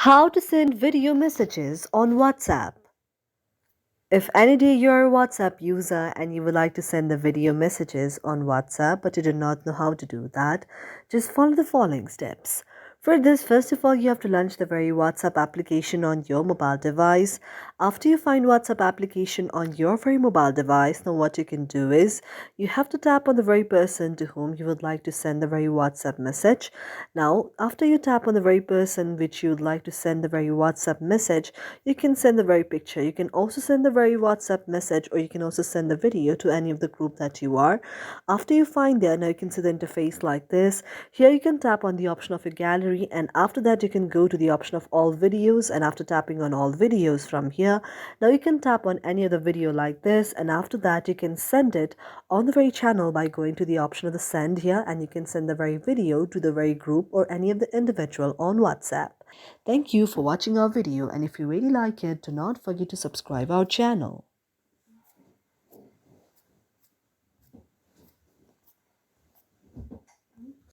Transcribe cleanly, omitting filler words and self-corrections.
How to send video messages on WhatsApp. If any day you're a WhatsApp user and you would like to send the video messages on WhatsApp but you do not know how to do that, just follow the following steps. For this, first of all, you have to launch the very WhatsApp application on your mobile device. After you find WhatsApp application on your very mobile device, now what you can do is you have to tap on the very person to whom you would like to send the very WhatsApp message. Now, after you tap on the very person which you would like to send the very WhatsApp message, you can send the very picture. You can also send the very WhatsApp message, or you can also send the video to any of the group that you are. After you find there, now you can see the interface like this. Here you can tap on the option of your gallery, and after that you can go to the option of all videos, and after tapping on all videos from here, now you can tap on any other video like this, and after that you can send it on the very channel by going to the option of the send here, and you can send the very video to the very group or any of the individual on WhatsApp. Thank you for watching our video, and if you really like it, do not forget to subscribe our channel.